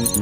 जी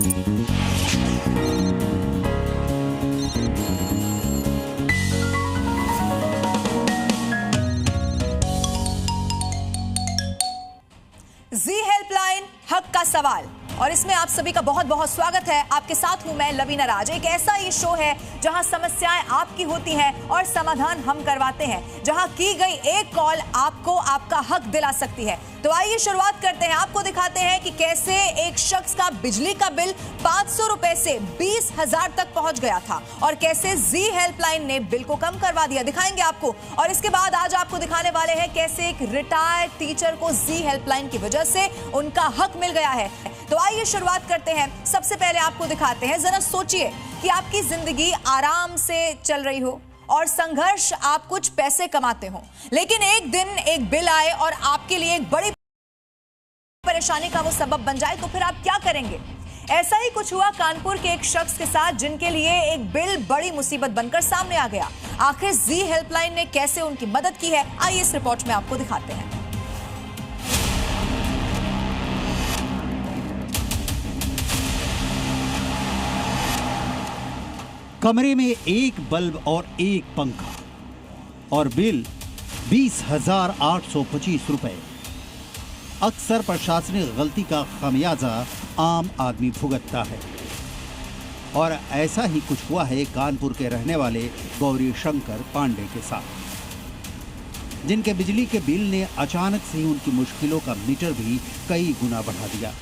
helpline हक का सवाल, और इसमें आप सभी का बहुत बहुत स्वागत है। आपके साथ हूं मैं लवीना राज। एक ऐसा ये शो है जहां समस्याएं आपकी होती हैं और समाधान हम करवाते हैं, जहां की गई एक कॉल आपको आपका हक दिला सकती है। तो आइए शुरुआत करते हैं। आपको दिखाते हैं कि कैसे एक शख्स का बिजली का बिल 500 रुपए से 20,000 तक पहुंच गया था और कैसे जी हेल्पलाइन ने बिल को कम करवा दिया। दिखाएंगे आपको। और इसके बाद आज आपको दिखाने वाले हैं कैसे एक रिटायर्ड टीचर को जी हेल्पलाइन की वजह से उनका हक मिल गया है। तो आइए शुरुआत करते हैं। सबसे पहले आपको दिखाते हैं, जरा सोचिए कि आपकी जिंदगी आराम से चल रही हो और संघर्ष आप कुछ पैसे कमाते हो, लेकिन एक दिन एक बिल आए और आपके लिए एक बड़ी परेशानी का वो सबब बन जाए, तो फिर आप क्या करेंगे? ऐसा ही कुछ हुआ कानपुर के एक शख्स के साथ, जिनके लिए एक बिल बड़ी मुसीबत बनकर सामने आ गया। आखिर जी हेल्पलाइन ने कैसे उनकी मदद की है, आइए इस रिपोर्ट में आपको दिखाते हैं। कमरे में एक बल्ब और एक पंखा और बिल 20,825 रुपए। अक्सर प्रशासनिक गलती का खामियाजा आम आदमी भुगतता है, और ऐसा ही कुछ हुआ है कानपुर के रहने वाले गौरी शंकर पांडे के साथ, जिनके बिजली के बिल ने अचानक से ही उनकी मुश्किलों का मीटर भी कई गुना बढ़ा दिया।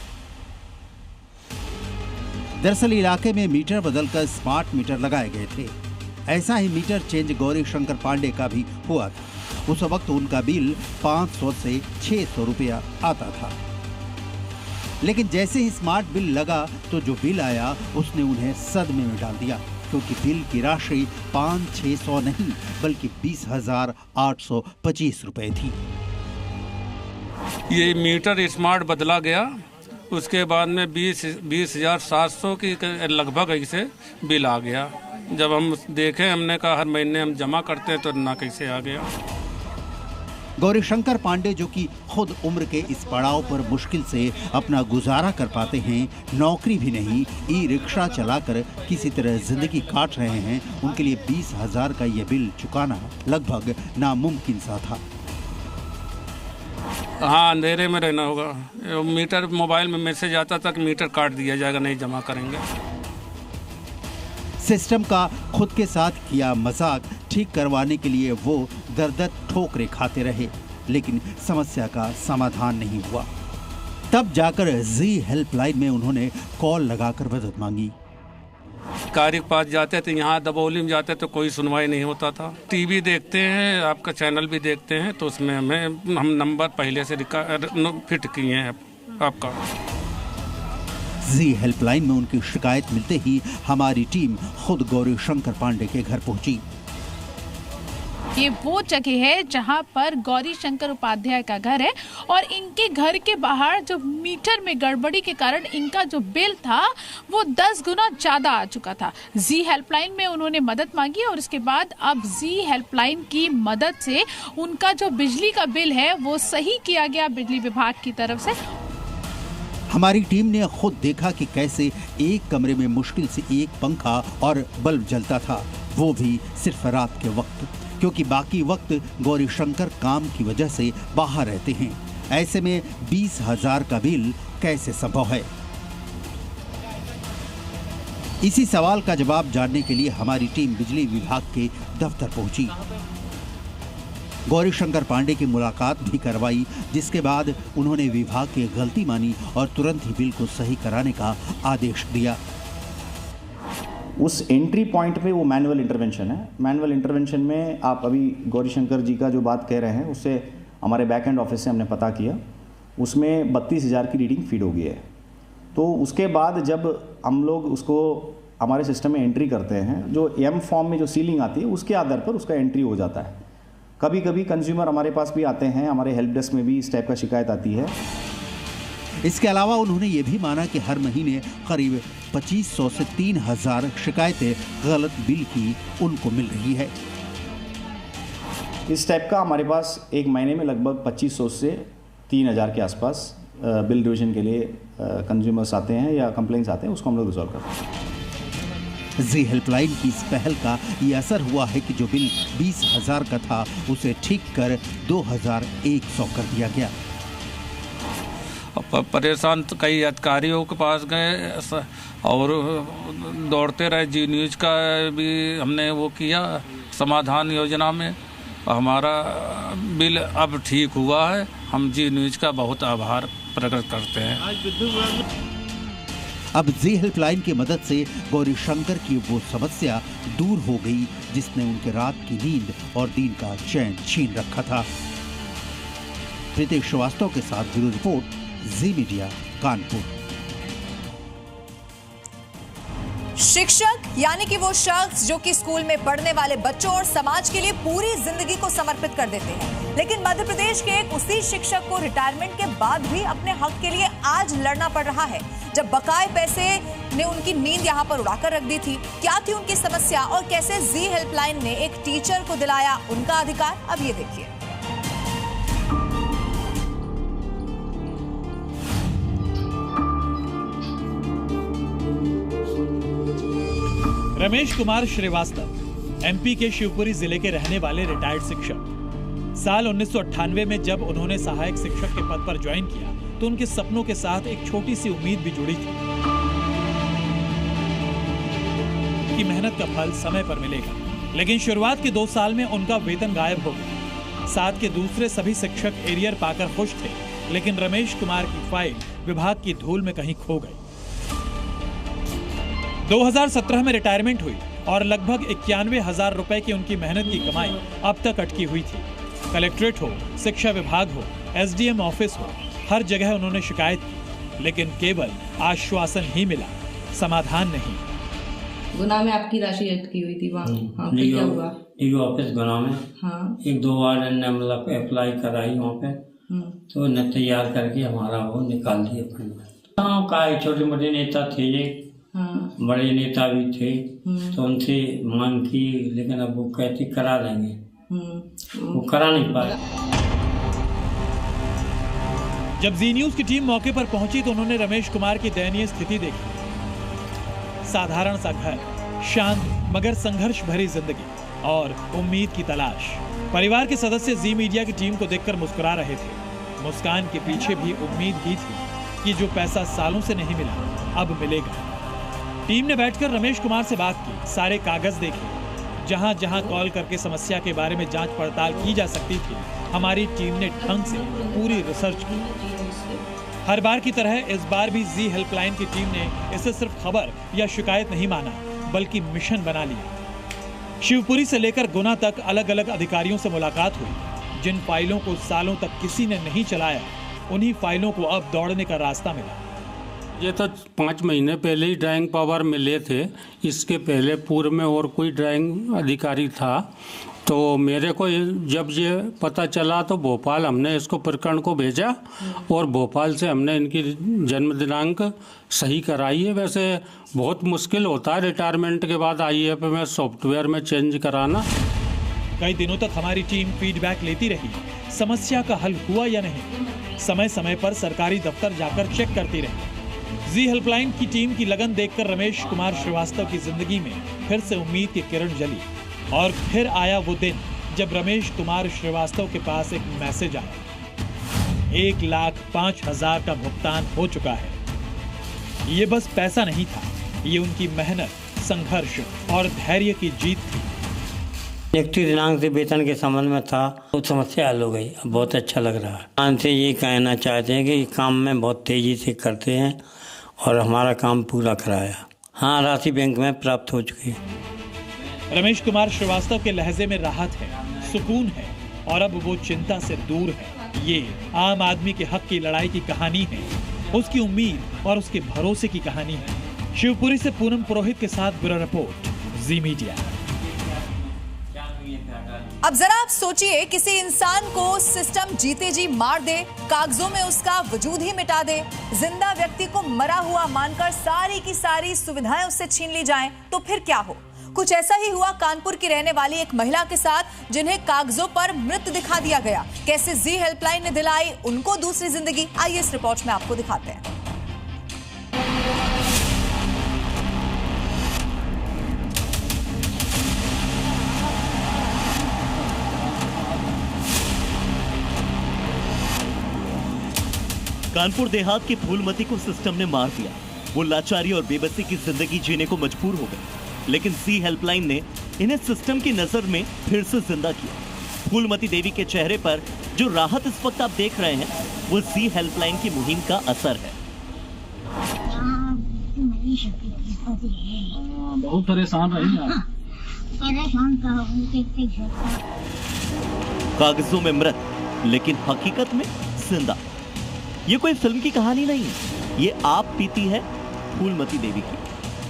दरअसल इलाके में मीटर बदलकर स्मार्ट मीटर लगाए गए थे। ऐसा ही मीटर चेंज गौरी शंकर पांडे का भी हुआ था। उस वक्त उनका बिल 500 से 600 रुपया आता था, लेकिन जैसे ही स्मार्ट बिल लगा तो जो बिल आया उसने उन्हें सदमे में डाल दिया, क्योंकि बिल की राशि 500-600 नहीं बल्कि 20,825 रुपए थी। ये मीटर स्मार्ट बदला गया, उसके बाद में 20,700 की लगभग ऐसे बिल आ गया। जब हम देखें, हमने कहा हर महीने हम जमा करते हैं, तो ना कैसे आ गया। गौरी शंकर पांडे, जो कि खुद उम्र के इस पड़ाव पर मुश्किल से अपना गुजारा कर पाते हैं, नौकरी भी नहीं, ई रिक्शा चलाकर किसी तरह जिंदगी काट रहे हैं, उनके लिए 20,000 का ये बिल चुकाना लगभग नामुमकिन सा था। हाँ, अंधेरे में रहना होगा। मीटर मोबाइल में मैसेज आता था कि मीटर काट दिया जाएगा, नहीं जमा करेंगे। सिस्टम का खुद के साथ किया मजाक ठीक करवाने के लिए वो दर-दर ठोकरें खाते रहे, लेकिन समस्या का समाधान नहीं हुआ। तब जाकर जी हेल्पलाइन में उन्होंने कॉल लगाकर मदद मांगी। कार्य के पास जाते थे, यहाँ दबोली में जाते तो कोई सुनवाई नहीं होता था। टीवी देखते हैं, आपका चैनल भी देखते हैं, तो उसमें हम नंबर पहले से फिट किए हैं आपका। जी हेल्पलाइन में उनकी शिकायत मिलते ही हमारी टीम खुद गौरी शंकर पांडे के घर पहुंची। ये वो जगह है जहां पर गौरी शंकर उपाध्याय का घर है, और इनके घर के बाहर जो मीटर में गड़बड़ी के कारण इनका जो बिल था वो 10 गुना ज्यादा आ चुका था। जी हेल्पलाइन में उन्होंने मदद मांगी, और उसके बाद अब जी हेल्पलाइन की मदद से उनका जो बिजली का बिल है वो सही किया गया बिजली विभाग की तरफ से। हमारी टीम ने खुद देखा कि कैसे एक कमरे में मुश्किल से एक पंखा और बल्ब जलता था, वो भी सिर्फ रात के वक्त, क्योंकि बाकी वक्त गौरी शंकर काम की वजह से बाहर रहते हैं। ऐसे में 20,000 का बिल कैसे संभव है? इसी सवाल का जवाब जानने के लिए हमारी टीम बिजली विभाग के दफ्तर पहुंची। गौरी शंकर पांडे की मुलाकात भी करवाई, जिसके बाद उन्होंने विभाग की गलती मानी और तुरंत ही बिल को सही कराने का आदेश दिया। उस एंट्री पॉइंट पे वो मैनुअल इंटरवेंशन है। मैनुअल इंटरवेंशन में आप अभी गौरी शंकर जी का जो बात कह रहे हैं, उससे हमारे बैक एंड ऑफिस से हमने पता किया, उसमें 32,000 की रीडिंग फीड हो गई है। तो उसके बाद जब हम लोग उसको हमारे सिस्टम में एंट्री करते हैं, जो एम फॉर्म में जो सीलिंग आती है उसके आधार पर उसका एंट्री हो जाता है। कभी कभी कंज्यूमर हमारे पास भी आते हैं, हमारे हेल्प डेस्क में भी इस टाइप का शिकायत आती है। इसके अलावा उन्होंने ये भी माना कि हर महीने करीब 2,500 से 3,000 शिकायतें गलत बिल की उनको मिल रही है। इस टाइप का हमारे पास एक महीने में लगभग 2,500 से 3,000 के आसपास बिल रिविजन के लिए कंज्यूमर्स आते हैं या कंप्लेंट्स आते हैं, उसको हम लोग रिजॉल्व करते हैं। जी हेल्पलाइन की इस पहल का ये असर हुआ है कि जो बिल 20,000 का था उसे ठीक कर 2,100 कर दिया गया। परेशान तो कई अधिकारियों के पास गए और दौड़ते रहे। जी न्यूज़ का भी हमने वो किया समाधान योजना में, हमारा बिल अब ठीक हुआ है। हम जी न्यूज़ का बहुत आभार प्रकट करते हैं। अब जी हेल्पलाइन की मदद से गौरीशंकर की वो समस्या दूर हो गई जिसने उनके रात की नींद और दिन का चैन छीन रखा था। प्रीतेश श्रीवास्तव के साथ ब्यूरो रिपोर्ट, जी मीडिया, कानपुर। शिक्षक यानी कि वो शख्स जो कि स्कूल में पढ़ने वाले बच्चों और समाज के लिए पूरी जिंदगी को समर्पित कर देते हैं, लेकिन मध्य प्रदेश के एक उसी शिक्षक को रिटायरमेंट के बाद भी अपने हक के लिए आज लड़ना पड़ रहा है, जब बकाए पैसे ने उनकी नींद यहां पर उड़ाकर रख दी थी। क्या थी उनकी समस्या और कैसे जी हेल्पलाइन ने एक टीचर को दिलाया उनका अधिकार, अब ये देखिए। रमेश कुमार श्रीवास्तव एमपी के शिवपुरी जिले के रहने वाले रिटायर्ड शिक्षक। साल 1998 में जब उन्होंने सहायक शिक्षक के पद पर ज्वाइन किया तो उनके सपनों के साथ एक छोटी सी उम्मीद भी जुड़ी थी कि मेहनत का फल समय पर मिलेगा। लेकिन शुरुआत के 2 साल में उनका वेतन गायब हो गया। साथ के दूसरे सभी शिक्षक एरियर पाकर खुश थे, लेकिन रमेश कुमार की फाइल विभाग की धूल में कहीं खो गई। 2017 में रिटायरमेंट हुई और लगभग 91,000 रुपए की उनकी मेहनत की कमाई अब तक अटकी हुई थी। कलेक्ट्रेट हो, शिक्षा विभाग हो, एसडीएम ऑफिस हो, हर जगह उन्होंने शिकायत की, लेकिन केवल आश्वासन ही मिला, समाधान नहीं। गुना में आपकी राशि अटकी हुई थी वहाँ, क्या हुआ? डीओ ऑफिस गुना में हाँ। 1-2 बार ने मतलब अप्लाई कराई वहाँ पे, तो न तैयार करके हमारा वो निकाल दिया। हाँ, का छोटे मोटे नेता थे ये, बड़े नेता भी थे, तो उनसे मांग की, लेकिन अब वो कहते करा देंगे, वो करा नहीं पाए। जब जी न्यूज की टीम मौके पर पहुंची तो उन्होंने रमेश कुमार की दयनीय स्थिति देखी। साधारण सा घर, शांत मगर संघर्ष भरी जिंदगी और उम्मीद की तलाश। परिवार के सदस्य जी मीडिया की टीम को देखकर मुस्कुरा रहे थे। मुस्कान के पीछे भी उम्मीद ही थी कि जो पैसा सालों से नहीं मिला अब मिलेगा। टीम ने बैठकर रमेश कुमार से बात की, सारे कागज देखे, जहां जहां कॉल करके समस्या के बारे में जांच पड़ताल की जा सकती थी, हमारी टीम ने ढंग से पूरी रिसर्च की। हर बार की तरह इस बार भी जी हेल्पलाइन की टीम ने इसे सिर्फ खबर या शिकायत नहीं माना, बल्कि मिशन बना लिया। शिवपुरी से लेकर गुना तक अलग अलग अधिकारियों से मुलाकात हुई। जिन फाइलों को सालों तक किसी ने नहीं चलाया, उन्हीं फाइलों को अब दौड़ने का रास्ता मिला। ये तो 5 महीने पहले ही ड्राइंग पावर मिले थे। इसके पहले पूर्व में और कोई ड्राइंग अधिकारी था, तो मेरे को जब ये पता चला तो भोपाल हमने इसको प्रकरण को भेजा और भोपाल से हमने इनकी जन्म दिनांक सही कराई है। वैसे बहुत मुश्किल होता है रिटायरमेंट के बाद IAF में सॉफ्टवेयर में चेंज कराना। कई दिनों तक हमारी टीम फीडबैक लेती रही, समस्या का हल हुआ या नहीं। समय समय पर सरकारी दफ्तर जाकर चेक करती रही। जी हेल्पलाइन की टीम की लगन देखकर रमेश कुमार श्रीवास्तव की जिंदगी में फिर से उम्मीद की किरण जली। और फिर आया वो दिन जब रमेश कुमार श्रीवास्तव के पास एक मैसेज आया, 1,05,000 का भुगतान हो चुका है। ये बस पैसा नहीं था, ये उनकी मेहनत, संघर्ष और धैर्य की जीत थी। 31 दिनांक से वेतन के संबंध में था, तो समस्या हल हो गई। अब बहुत अच्छा लग रहा है। हमसे ये कहना चाहते हैं कि काम में बहुत तेजी से करते हैं और हमारा काम पूरा कराया। हाँ, राशि बैंक में प्राप्त हो चुकी है। रमेश कुमार श्रीवास्तव के लहजे में राहत है, सुकून है और अब वो चिंता से दूर है। ये आम आदमी के हक की लड़ाई की कहानी है, उसकी उम्मीद और उसके भरोसे की कहानी है। शिवपुरी से पूनम पुरोहित के साथ ब्यूरो रिपोर्ट, जी मीडिया। अब जरा आप सोचिए, किसी इंसान को सिस्टम जीते जी मार दे, कागजों में उसका वजूद ही मिटा दे, जिंदा व्यक्ति को मरा हुआ मानकर सारी की सारी सुविधाएं उससे छीन ली जाएं, तो फिर क्या हो? कुछ ऐसा ही हुआ कानपुर की रहने वाली एक महिला के साथ, जिन्हें कागजों पर मृत दिखा दिया गया। कैसे जी हेल्पलाइन ने दिलाई उनको दूसरी जिंदगी, आइए इस रिपोर्ट में आपको दिखाते हैं। कानपुर देहात की फूलमती को सिस्टम ने मार दिया। वो लाचारी और बेबसी की जिंदगी जीने को मजबूर हो गए, लेकिन जी हेल्पलाइन ने इन्हें सिस्टम की नजर में फिर से जिंदा किया। फूलमती देवी के चेहरे पर जो राहत इस वक्त आप देख रहे हैं, वो जी हेल्पलाइन की मुहिम का असर है। बहुत परेशान रही आप। कागजों में मृत, लेकिन हकीकत में जिंदा। ये कोई फिल्म की कहानी नहीं है, ये आप बीती है फूलमती देवी की।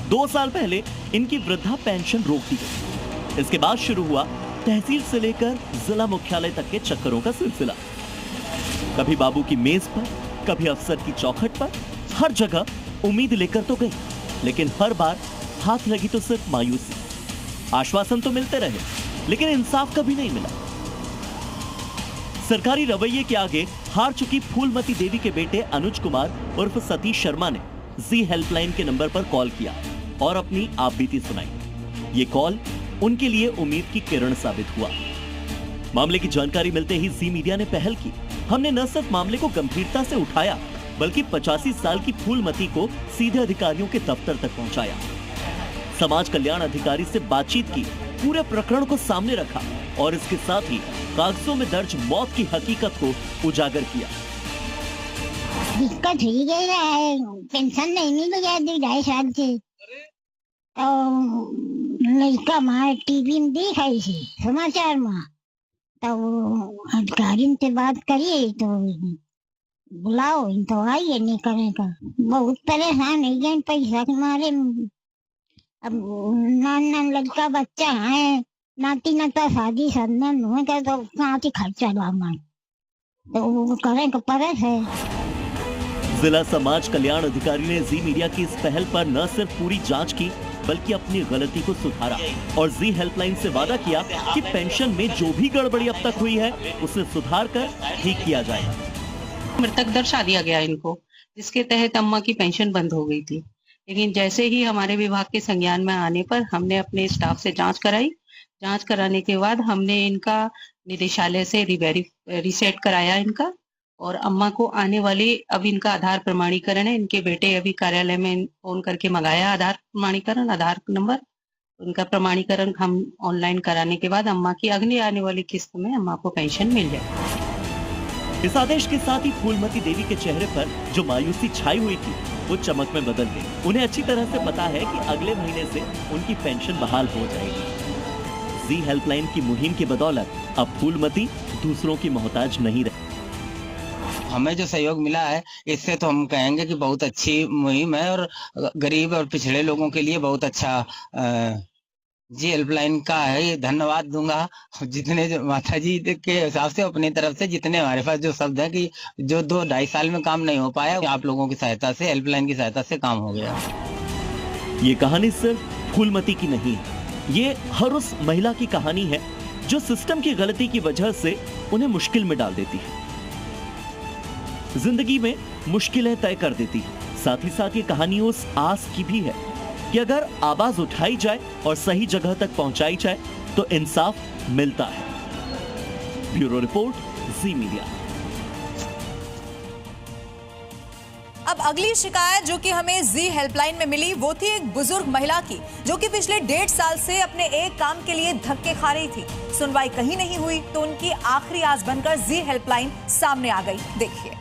2 साल पहले इनकी वृद्धा पेंशन रोक दी गई। इसके बाद शुरू हुआ तहसील से लेकर जिला मुख्यालय तक के चक्करों का सिलसिला। कभी बाबू की मेज पर, कभी अफसर की चौखट पर, हर जगह उम्मीद लेकर तो गई, लेकिन हर बार हाथ लगी तो सिर्फ मायूसी। आश्वासन तो मिलते रहे, लेकिन इंसाफ कभी नहीं मिला। सरकारी रवैये के आगे हार चुकी फूलमती देवी के बेटे अनुज कुमार उर्फ सतीश शर्मा ने जी हेल्पलाइन के नंबर पर कॉल किया और अपनी आपबीती सुनाई। ये कॉल उनके लिए उम्मीद की किरण साबित हुआ। मामले की जानकारी मिलते ही जी मीडिया ने पहल की। हमने न सिर्फ मामले को गंभीरता से उठाया, बल्कि 85 साल की फूलमती को सीधे अधिकारियों के दफ्तर तक पहुंचाया। समाज कल्याण अधिकारी से बातचीत की, पूरे प्रकरण को सामने रखा और इसके साथ ही कागजों में दर्ज मौत की हकीकत को उजागर किया। दिक्कत ही है, पेंशन नहीं लगा 2.5 साल से। लड़का माँ टीवी में देखा समाचार में, तो अधिकारी से बात करिए तो बुलाओ, तो आइए नहीं करे का। बहुत परेशान है गए पैसा के मारे। अब नान लड़का बच्चा है, नाती नाता शादी संदन हुए का, तो कहाँ से खर्चा लाना, तो वो करें का परस है। जिला समाज कल्याण अधिकारी ने जी मीडिया की इस पहल पर न सिर्फ पूरी जांच की, बल्कि अपनी गलती को सुधारा और जी हेल्पलाइन से वादा किया कि पेंशन में जो भी गड़बड़ी अब तक हुई है उसे सुधार कर ठीक किया जाएगा। मृतक दर्शा दिया गया इनको, जिसके तहत अम्मा की पेंशन बंद हो गई थी। लेकिन जैसे ही हमारे विभाग के संज्ञान में आने पर हमने अपने स्टाफ से जांच कराई। जांच कराने के बाद हमने इनका निदेशालय से रीसेट कराया इनका, और अम्मा को आने वाली अब इनका आधार प्रमाणीकरण है। इनके बेटे अभी कार्यालय में फोन करके मंगाया आधार प्रमाणीकरण, आधार नंबर, उनका प्रमाणीकरण हम ऑनलाइन कराने के बाद अम्मा की अगली आने वाली किस्त में अम्मा को पेंशन मिल जाए। इस आदेश के साथ ही फूलमती देवी के चेहरे पर जो मायूसी छाई हुई थी, वो चमक में बदल गई। उन्हें अच्छी तरह से पता है कि अगले महीने से उनकी पेंशन बहाल हो जाएगी। जी हेल्पलाइन की मुहिम की बदौलत अब फूलमती दूसरों की मोहताज नहीं रही। हमें जो सहयोग मिला है, इससे तो हम कहेंगे कि बहुत अच्छी मुहिम है और गरीब और पिछड़े लोगों के लिए बहुत अच्छा जी हेल्पलाइन का है। ये धन्यवाद दूंगा जितने माता जी के हिसाब से, अपनी तरफ से जितने हमारे पास जो शब्द है कि जो 2-2.5 साल में काम नहीं हो पाया, आप लोगों की सहायता से, हेल्पलाइन की सहायता से काम हो गया। ये कहानी सिर्फ फूलमती की नहीं है, ये हर उस महिला की कहानी है जो सिस्टम की गलती की वजह से उन्हें मुश्किल में डाल देती है, जिंदगी में मुश्किलें तय कर देती है। साथ ही साथ ये कहानी उस आस की भी है कि अगर आवाज उठाई जाए और सही जगह तक पहुंचाई जाए तो इंसाफ मिलता है। ब्यूरो रिपोर्ट, जी मीडिया। अब अगली शिकायत जो कि हमें जी हेल्पलाइन में मिली, वो थी एक बुजुर्ग महिला की, जो कि पिछले 1.5 साल से अपने एक काम के लिए धक्के खा रही थी। सुनवाई कहीं नहीं हुई तो उनकी आखिरी आस बनकर जी हेल्पलाइन सामने आ गई। देखिए।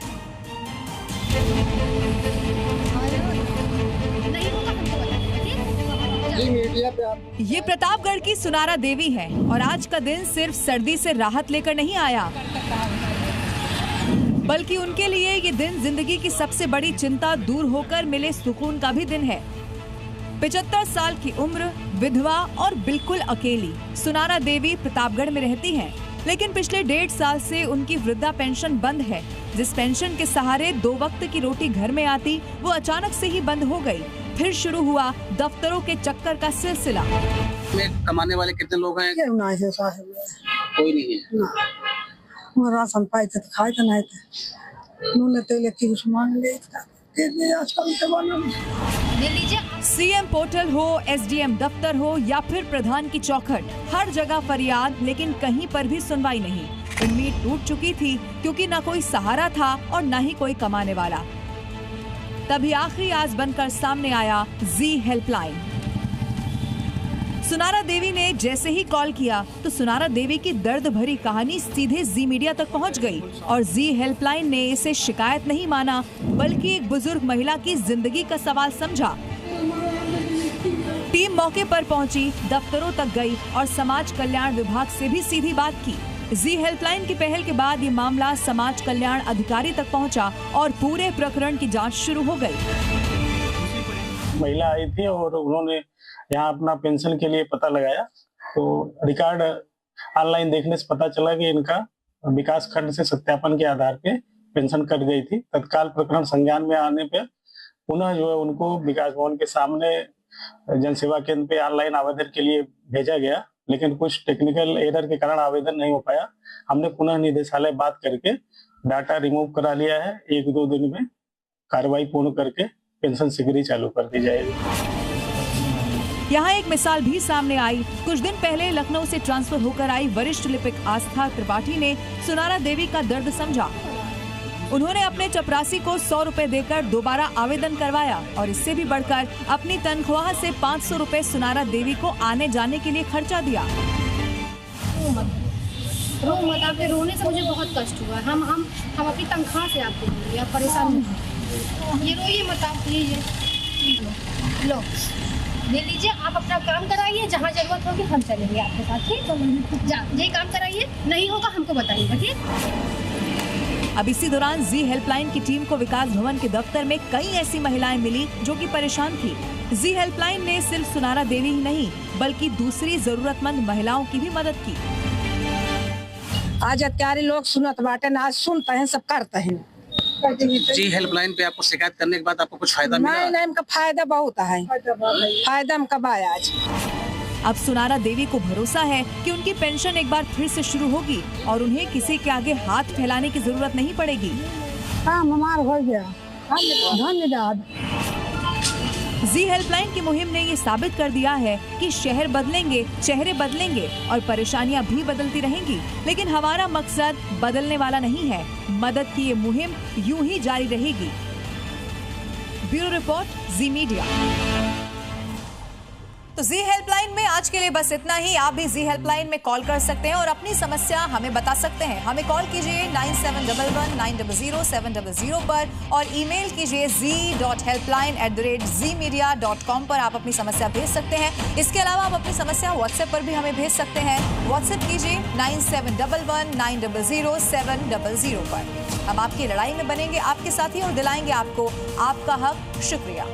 ये प्रतापगढ़ की सुनारा देवी है और आज का दिन सिर्फ सर्दी से राहत लेकर नहीं आया, बल्कि उनके लिए ये दिन जिंदगी की सबसे बड़ी चिंता दूर होकर मिले सुकून का भी दिन है। 75 साल की उम्र, विधवा और बिल्कुल अकेली सुनारा देवी प्रतापगढ़ में रहती हैं, लेकिन पिछले 1.5 साल से उनकी वृद्धा पेंशन बंद है जिस पेंशन के सहारे 2 वक्त की रोटी घर में आती, वो अचानक से ही बंद हो गई। फिर शुरू हुआ दफ्तरों के चक्कर का सिलसिला। में कमाने वाले कितने लोग हैं? कोई नहीं है। राशन पाए थे खाए थे नहीं थे, नून तेल की मांग ले आजकल के जमाने में। सीएम पोर्टल हो, एसडीएम दफ्तर हो या फिर प्रधान की चौखट, हर जगह फरियाद, लेकिन कहीं पर भी सुनवाई नहीं। उम्मीद टूट चुकी थी क्योंकि न कोई सहारा था और न ही कोई कमाने वाला। तभी आखिरी आस बनकर सामने आया जी हेल्पलाइन। सुनारा देवी ने जैसे ही कॉल किया तो सुनारा देवी की दर्द भरी कहानी सीधे जी मीडिया तक पहुंच गई और जी हेल्पलाइन ने इसे शिकायत नहीं माना, बल्कि एक बुजुर्ग महिला की जिंदगी का सवाल समझा। टीम मौके पर पहुंची, दफ्तरों तक गई और समाज कल्याण विभाग से भी सीधी बात की। जी हेल्पलाइन की पहल के बाद ये मामला समाज कल्याण अधिकारी तक पहुंचा और पूरे प्रकरण की जांच शुरू हो गई। महिला आई थी और उन्होंने यहाँ अपना पेंशन के लिए पता लगाया, तो रिकॉर्ड ऑनलाइन देखने से पता चला कि इनका विकास खंड से सत्यापन के आधार पे पेंशन कट गई थी। तत्काल प्रकरण संज्ञान में आने पर पुनः जो है उनको विकास भवन के सामने जन सेवा केंद्र पे ऑनलाइन आवेदन के लिए भेजा गया, लेकिन कुछ टेक्निकल एरर के कारण आवेदन नहीं हो पाया। हमने पुनः निदेशालय बात करके डाटा रिमूव करा लिया है। 1-2 दिन में कार्रवाई पूर्ण करके पेंशन शीघ्र ही चालू कर दी जाएगी। यहाँ एक मिसाल भी सामने आई। कुछ दिन पहले लखनऊ से ट्रांसफर होकर आई वरिष्ठ लिपिक आस्था त्रिपाठी ने सुनारा देवी का दर्द समझा। उन्होंने अपने चपरासी को 100 रुपए देकर दोबारा आवेदन करवाया और इससे भी बढ़कर अपनी तनख्वाह से 500 रुपए सुनारा देवी को आने जाने के लिए खर्चा दिया। आपके रोने से मुझे बहुत कष्ट हुआ। हम अपनी तनख्वाह से आपको बोलिए, आप परेशान नहीं, ये रोइए मत, आप लो ले लीजिए, आप अपना काम कराइए, जहाँ जरूरत होगी हम चलेंगे आपके साथ, ठीक है? ये काम कराइए, नहीं होगा हमको बताइएगा, ठीक? अब इसी दौरान जी हेल्पलाइन की टीम को विकास भवन के दफ्तर में कई ऐसी महिलाएं मिली जो कि परेशान थी। जी हेल्पलाइन ने सिर्फ सुनारा देवी ही नहीं बल्कि दूसरी जरूरतमंद महिलाओं की भी मदद की। आज अत्यारे लोग सुनत बाटे ना, आज सुनते हैं, सब करते हैं। जी हेल्पलाइन पे आपको शिकायत करने के बाद आपको कुछ फायदा मिला? नहीं, इनका फायदा बहुत है, फायदा हम कब आया आज। अब सुनारा देवी को भरोसा है कि उनकी पेंशन एक बार फिर से शुरू होगी और उन्हें किसी के आगे हाथ फैलाने की जरूरत नहीं पड़ेगी। काम हमारा हो गया, धन्यवाद। जी हेल्पलाइन की मुहिम ने ये साबित कर दिया है कि शहर बदलेंगे, चेहरे बदलेंगे और परेशानियां भी बदलती रहेंगी, लेकिन हमारा मकसद बदलने वाला नहीं है। मदद की ये मुहिम यूं ही जारी रहेगी। ब्यूरो रिपोर्ट, जी मीडिया। तो जी हेल्पलाइन में आज के लिए बस इतना ही। आप भी जी हेल्पलाइन में कॉल कर सकते हैं और अपनी समस्या हमें बता सकते हैं। हमें कॉल कीजिए 9711900700 पर और ईमेल कीजिए z.helpline@zmedia.com पर आप अपनी समस्या भेज सकते हैं। इसके अलावा आप अपनी समस्या व्हाट्सएप पर भी हमें भेज सकते हैं। व्हाट्सएप कीजिए 9711900700 पर। हम आपकी लड़ाई में बनेंगे आपके साथी और दिलाएंगे आपको आपका हक। शुक्रिया।